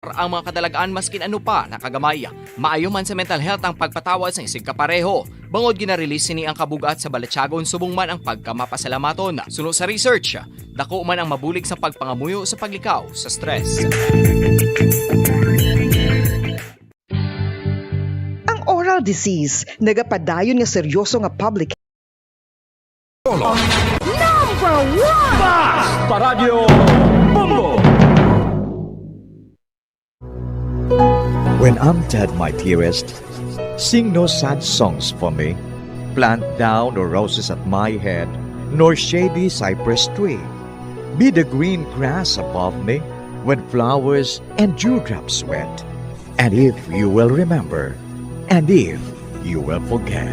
ang mga kadalagaan maskin ano pa nakagamay. Maayo man sa mental health ang pagpatawad sa isig kapareho. Bangod ginarelease ni ang kabugat sa Balatyagon subong man ang pagkamapasalamaton. Suno sa research, dako man ang mabulig sa pagpangamuyo sa paglikaw sa stress. Ang oral disease nagapadayon nga seryoso nga public Paradyo Bombo! When I'm dead, my dearest, sing no sad songs for me. Plant down no roses at my head, nor shady cypress tree. Be the green grass above me when flowers and dewdrops wet. And if you will remember, and if you will forget.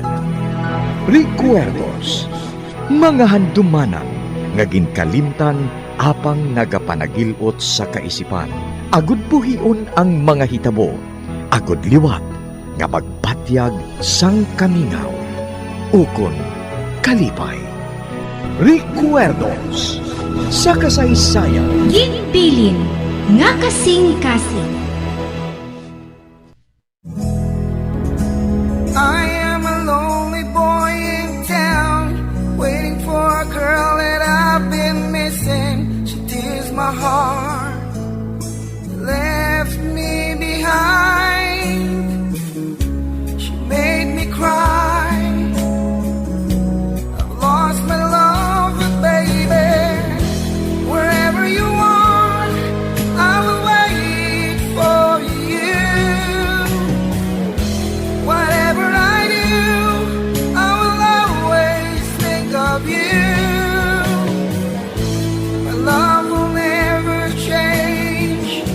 Recuerdos, mga handumanan, nga ginkalimtan apang nagapanagilot sa kaisipan. Agud buhion ang mga hitabo, agud liwat nga magpatyag sang kamingaw. Ukon kalipay. Recuerdos sa kasaysayan. Ginbilin nga kasing-kasing. I am a lonely boy in town, waiting for a girl that I've been missing. She tears my heart, left me behind. She made me cry. I've lost my love, but baby, wherever you are, I will wait for you. Whatever I do, I will always think of you. My love will never change.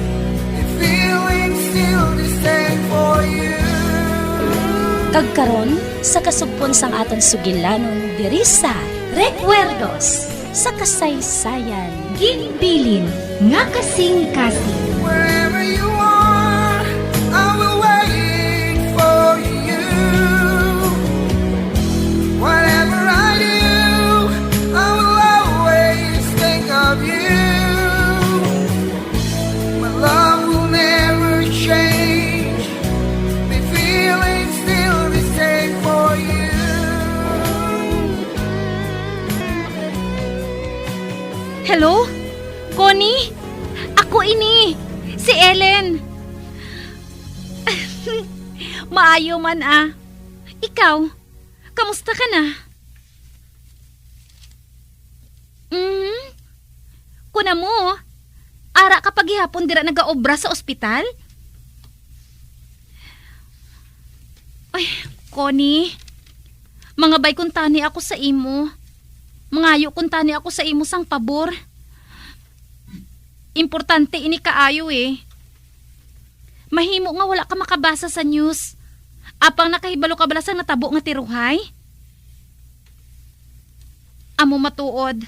The feeling's still the same for you. Kagkaron sa kasugpon sang aton sugilanon diri sa Recuerdos sa kasaysayan. Ginbilin nga kasing-kasing. Wherever you are, I will wait for you. Whatever I do, I will always think of you. My love will never change. The feeling's still the same for you. Hello? Connie? Ako ini. Si Ellen. Maayo man ah. Ikaw? Kamusta ka na? Kuna mo, ara kapag ihapon dira nagaobra sa ospital? Ay, Connie. Mga bay kuntani ako sa imo. Mangayo kuntani ako sa imo sang pabor. Importante ini kaayo eh. Mahimo nga wala ka makabasa sa news. Apang nakahibalo ka bala sa natabo nga tiruhay? Amo matuod.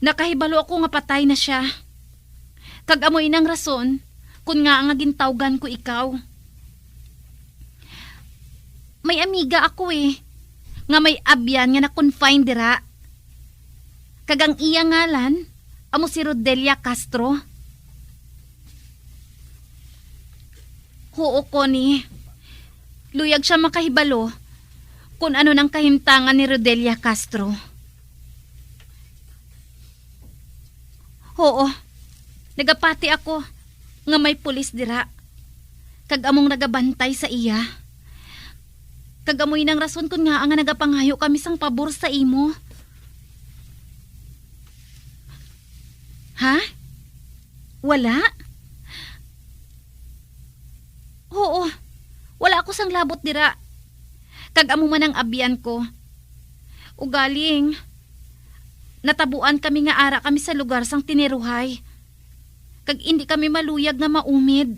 Nakahibalo ako nga patay na siya. Kag amo inang rason kun nga ang gintawgan ko ikaw. May amiga ako eh. Nga may abyan nga na-confine dira. Kag ang iya ngalan, amo si Rodelia Castro. Oo, Connie. Luyag siya makahibalo kung ano nang kahimtangan ni Rodelia Castro. Oo, nagapati ako nga may pulis dira. Kag among nagabantay sa iya. Kag amoy nang rason kun nga ang nagapangayo kami sang pabor sa imo. Ha? Wala? Oo, wala ako sang labot dira. Kag amo man ang abyan ko. Ugaling, natabuan kami nga ara kami sa lugar sang tiniruhay. Kag hindi kami maluyag na maumid.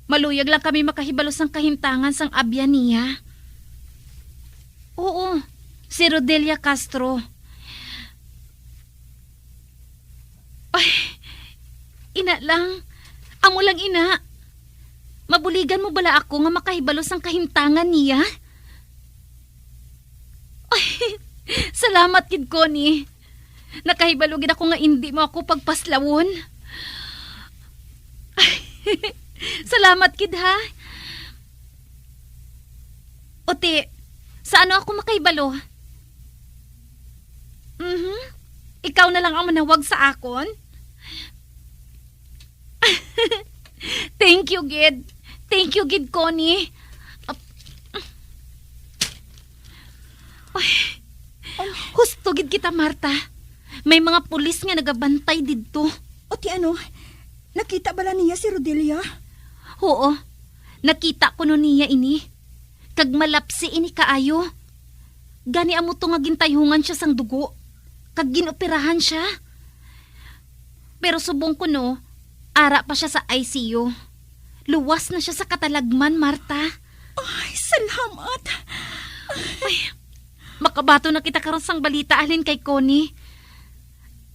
Maluyag lang kami makahibalo sang kahimtangan sang abyan niya. Oo, si Rodelia Castro. Ay, ina lang. Amo lang ina. Mabuligan mo bala ako nga makahibalo sang kahimtangan niya? Ay, salamat kid Connie. Nakahibalugin ako nga hindi mo ako pagpaslawon. Salamat, kid, ha? Ote, sa ano ako makahibalo? Ikaw na lang ang manawag sa akon? Thank you, Gid. Thank you, Gid Connie. Husto gid kita, Marta. May mga pulis nga nagabantay didto. O ti ano, nakita bala niya si Rodelia? Oo, nakita ko no niya ini. Kag malapsi ini kaayo. Gani amo to nga gintayhungan siya sang dugo. Kag ginoperahan siya. Pero subong ko no, ara pa siya sa ICU. Luwas na siya sa katalagman, Marta. Ay, salamat. Ay, makabato na kita karon sang balita alin kay Connie.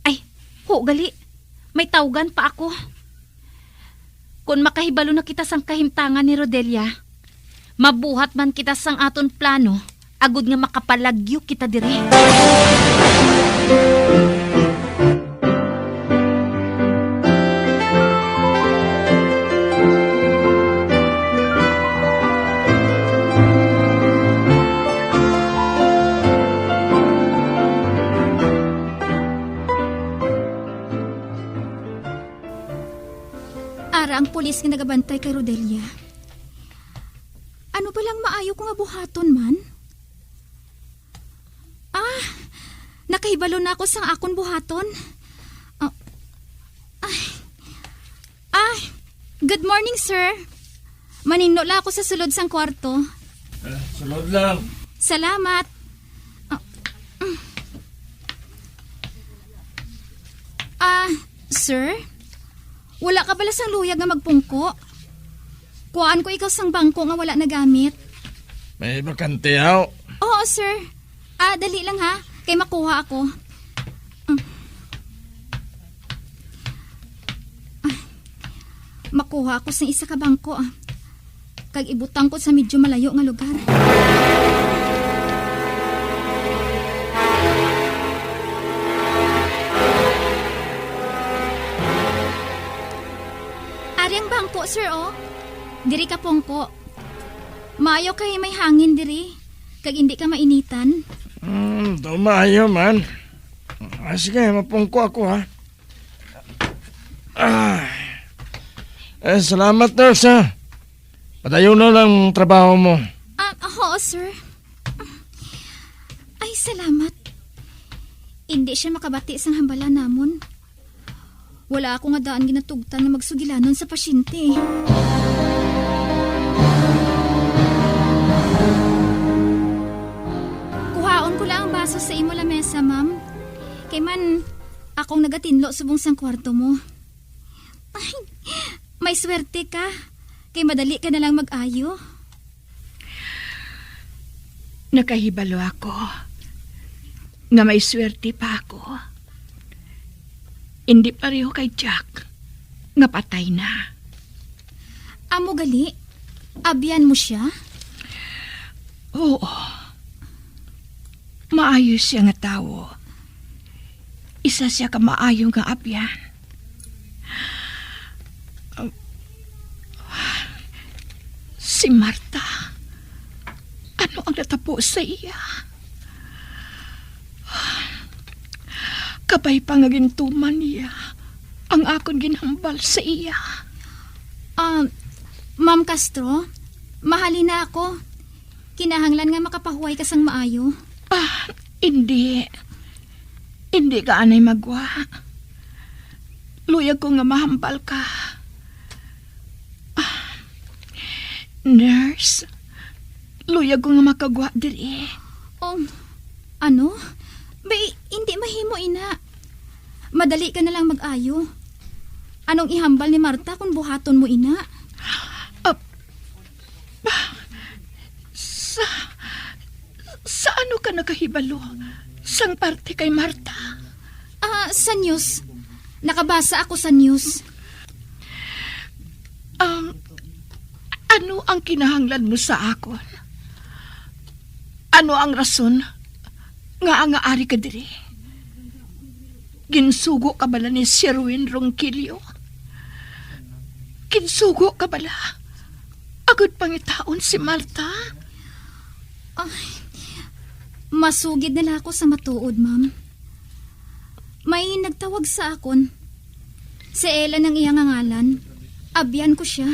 Ay, gali. May tawgan pa ako. Kung makahibalo na kita sang kahimtangan ni Rodelia, mabuhat man kita sang aton plano, agud nga makapalagyo kita diri. Ara ang pulis nga nagabantay kay Rodelia. Ano ba lang maayo ko nga buhaton man? Nakahibalo na ako sang akon buhaton. Good morning, sir. Manino la ako sa sulod sang kwarto. Sunod lang. Salamat. Sir? Wala ka pala sang luyag nga magpungko? Kuhaan ko ikaw sang bangko nga wala nagamit. May bakante haw. Oo, sir. Dali lang ha. Kay makuha ako. Makuha ako sa isa ka bangko. Kag ibutang ko sa medyo malayo nga lugar. Ari ang bangko, sir, oh. Diri ka pongko. Maayo kay may hangin diri. Kag hindi ka mainitan. Tumayo man. Sige, mapungko ako ha. Salamat nurse ha. Padayon na lang trabaho mo. Oo, sir. Ay, salamat. Hindi siya makabati sang hambala namon. Wala ako nga daan ginatugtan na magsugilanon sa pasyente. Kuhaon ko lang ang baso sa imo lamesa, ma'am. Kay man, akong nagatinlo subong sang kwarto mo. Ay, may swerte ka. Kay madali ka na lang mag-ayo. Nakahibalo ako nga may swerte pa ako. Hindi pareho kay Jack nga patay na. Amo gali? Abyan mo siya? Oo. Maayos siya nga tao. Isa siya ka maayong nga abyan. Si Marta. Ano ang natapos sa iya? Kabay pa nga gintuman niya ang akon ginhambal sa iya. Ma'am Castro, mahalin na ako. Kinahanglan nga makapahuway ka sang maayo. Hindi. Hindi ka anay magwa. Luyag ko nga mahambal ka. Nurse, luyag ko nga makagwa diri. Ano? Bay, hindi mahimo ina. Madali ka na lang mag-ayo. Anong ihambal ni Marta kung buhaton mo ina? Sa ano ka nakahibalo? Sang parte kay Marta? Sa news. Nakabasa ako sa news. Ano ang kinahanglan mo sa akon? Ano ang rason nga ang aari ka diri? Ginsugo ka bala ni Sherwin Ronquillo? Ginsugo ka bala? Agad pangitaon si Marta? Masugid nila ako sa matuod, ma'am. May nagtawag sa akon. Si Ellen ang iyang ngalan. Abyan ko siya.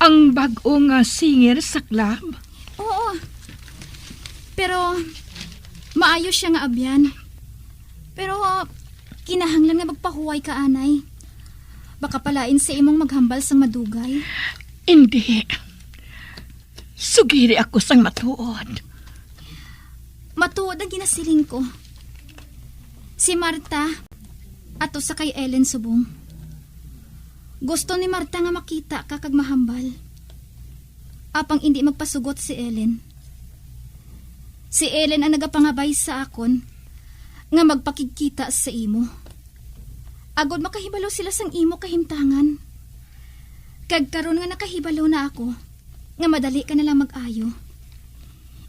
Ang bag-o nga singer sa club? Oo. Pero, maayos siya nga abyan. Pero, kinahanglan nga magpahuway ka, anay. Baka palain sa imong maghambal sang madugay. Hindi. Sugiri ako sang matuod. Matuod ang ginasiling ko. Si Marta, ato sa kay Ellen subong. Gusto ni Marta nga makita ka kag mahambal. Apang hindi magpasugot si Ellen. Si Ellen ang nagapangabay sa akon nga magpakikita sa imo. Agod makahibalo sila sang imo kahimtangan. Kag karon nga nakahibalo na ako, nga madali ka nalang mag-ayo.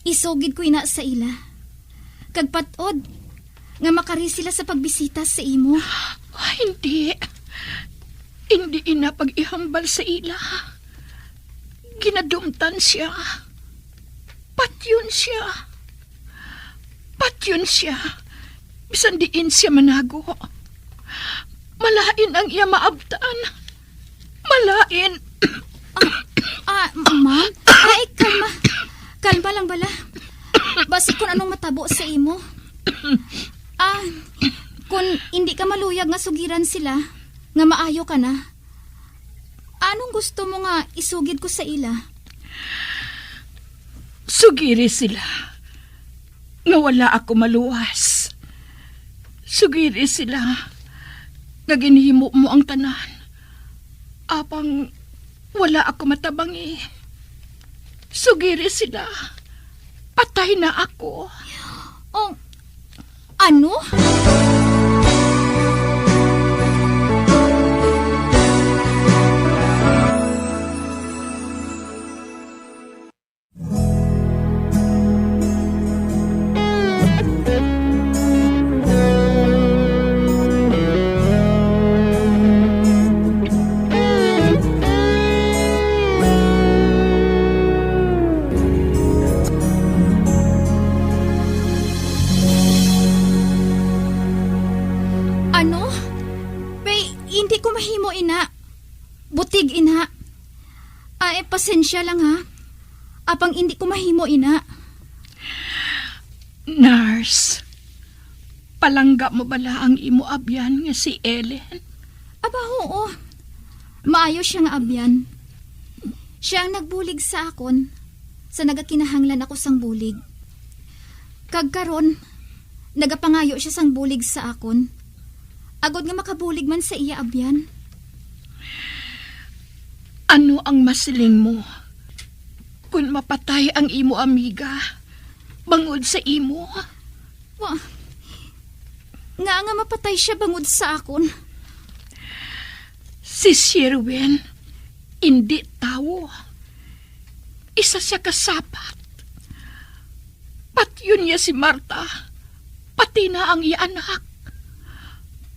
Isugid ko ina sa ila. Kag patod, nga makari sila sa pagbisita sa imo. Hindi. Hindi ina pag-ihambal sa ila. Ginadumtan siya. Patyon siya. Patyon siya. Bisan diin siya manago. Malain ang iya maabtaan. Malain. Ma'am? Ay, kalma. Kalma lang bala. Basi kung anong matabo sa imo. Kung hindi ka maluyag nga sugiran sila, nga maayo ka na, anong gusto mo nga isugid ko sa ila? Sugiri sila. Nga wala ako maluwas. Sugiri sila. Nga ginhimo mo ang tanan. Apang wala ako matabangi. Sugiri sila. Patay na ako. Oh, ano? Ano? Bay, hindi ko mahimo, ina. Butig, ina. Pasensya lang, ha. Apang hindi ko mahimo, ina. Nurse, palangga mo bala ang imo abyan nga si Ellen? Aba, oo. Maayos siya nga abyan. Siya ang nagbulig sa akon sa nagakinahanglan ako sang bulig. Kag karon, nagapangayo siya sang bulig sa akon. Agod nga makabulig man sa iya abyan. Ano ang masiling mo? Kung mapatay ang imo amiga, bangod sa imo? Nga mapatay siya bangod sa akon. Si Sherwin, hindi tao. Isa siya kasapat. Patyon niya si Marta, pati na ang iya anak.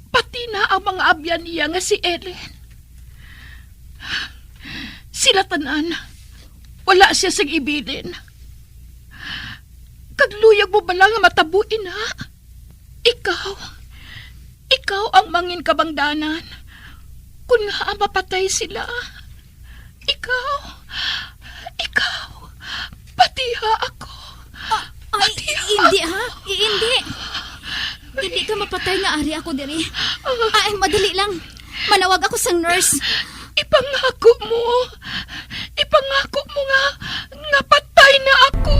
Pati na ang mga abyan niya nga si Ellen. Sila tanan, wala siya sang ibilin. Kagluyag mo bala nga matabuin, ha? Ikaw ang mangin kabangdanan. Kung nga mapatay sila. Ikaw, patiha ako. Hindi, ha? Hindi. Hindi ka mapatay nga ari ako diri. Madali lang. Manawag ako sang nurse. Ipangako mo nga patay na ako.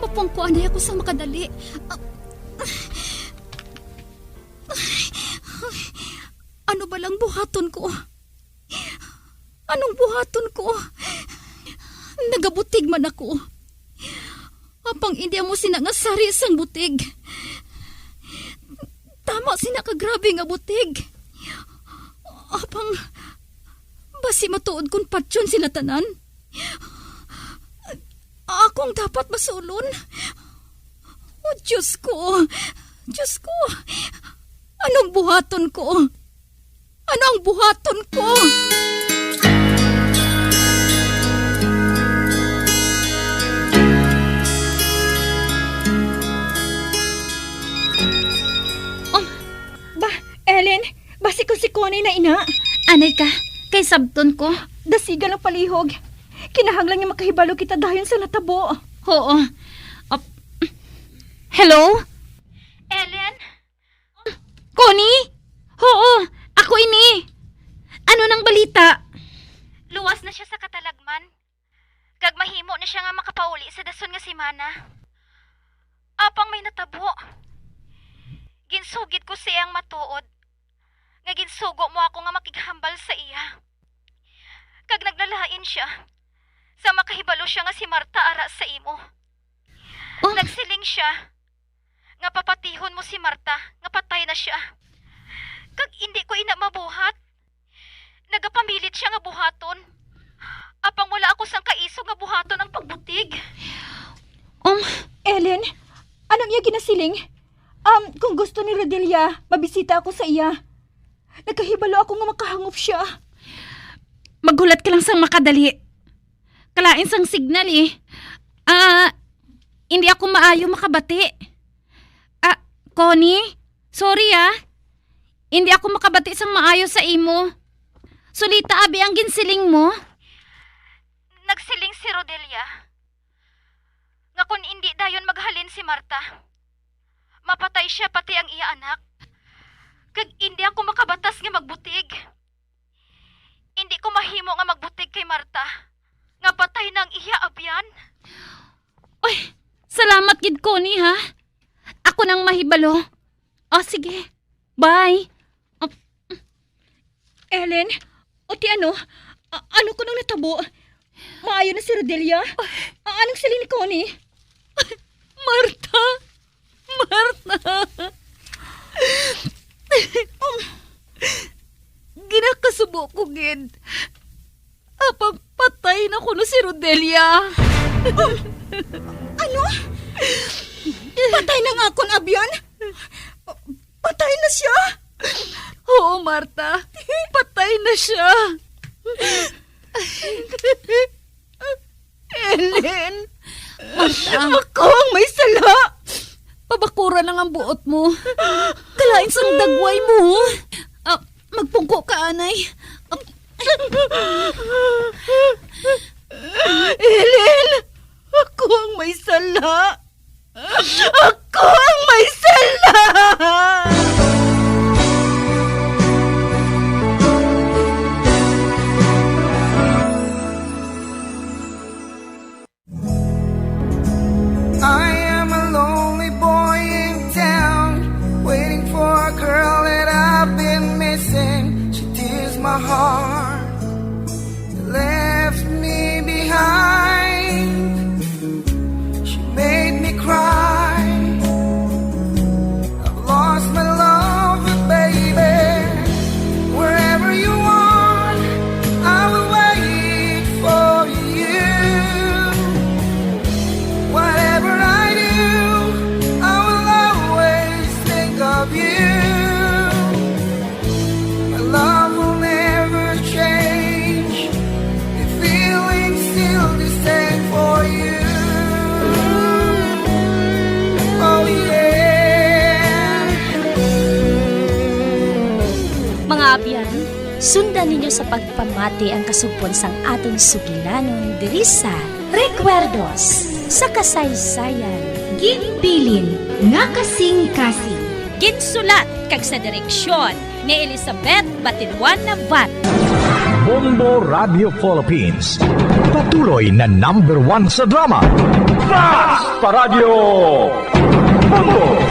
Mapungkuan na ako sa makadali. Ano ba lang buhaton ko? Anong buhaton ko? Nagabutig man ako. Apang hindi mo sinangasari sang butig. Tama sina ka grabe nga butig. Apang basi matuod kung patyon sila tanan. Akong dapat masulon. Oh, Diyos ko. Diyos ko. Anong buhaton ko? Anong buhaton ko? Ellen, basi ko si Connie na ina. Anay ka, kay sabton ko. Dasiga ng palihog. Kinahanglan niya makahibalo kita dayon sa natabo. Oo. Hello? Ellen? Connie? Oo, ako ini. Ano nang balita? Luwas na siya sa katalagman. Kag mahimo na siya nga makapauli sa dason nga simana. Apang may natabo. Ginsugid ko siyang matuod. Nga ginsugo mo ako nga makighambal sa iya. Kag naglalain siya. Sa makahibalo siya nga si Marta ara sa imo. Nagsiling siya. Nga papatihon mo si Marta. Nga patay na siya. Kag hindi ko ina mabuhat. Nagapamilit siya nga buhaton. Apang wala ako sang kaiso nga buhaton ang pagbutig. Ellen, anong iya ginasiling? Kung gusto ni Rodelia, mabisita ako sa iya. Nagkahibalo ako nga makahangop siya. Maghulat ka lang sang makadali. Kalain sang signal eh. Hindi ako maayo makabati. Connie, sorry Hindi ako makabati sang maayo sa imo. Sulita abi ang ginsiling mo. Nagsiling si Rodelia. Nga kung hindi dayon maghalin si Marta, mapatay siya pati ang iya anak. Kag hindi ako makabatas nga magbutig. Hindi ko mahimo nga magbutig kay Marta. Nga patay na ang iya abyan. Uy, salamat gid Connie ha. Ako nang mahibalo. Sige. Bye. Ellen, ano? Ano ko nang natabo? Maayo na si Rodelia? Anong siling ni Connie? Marta! Ginakasubo ko, gid. Apang patay na ko no si Rodelia. Ano? Patay na nga akong abyan? Patay na siya? Oo, Marta. Patay na siya. Ellen, Marta. ako ang may sala. Pabakura lang ang buot mo. Kalain sang dagway mo. Magpungko ka, anay. Ellen, ako ang may sala. Ako ang may sala. I am a lonely boy in town, waiting for a girl that I've been missing. She tears my heart, left me behind. She made me cry. I've lost my love, baby. Wherever you are, I will wait for you. Whatever I do, I will always think of you. My love will never change. The feeling's still the same for you. Oh yeah. Mga abyan, sundan ninyo sa pagpamati ang kasugpon sang aton sugilanon diri sa Recuerdos sa kasaysayan. Ginbilin nga kasing-kasing. Ginsulat kag sa direksyon ni Elizabeth Batiluan Navat. Bombo Radio Philippines. Patuloy na #1 sa drama. Fast pa Radio! Bombo!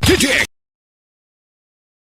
Titik!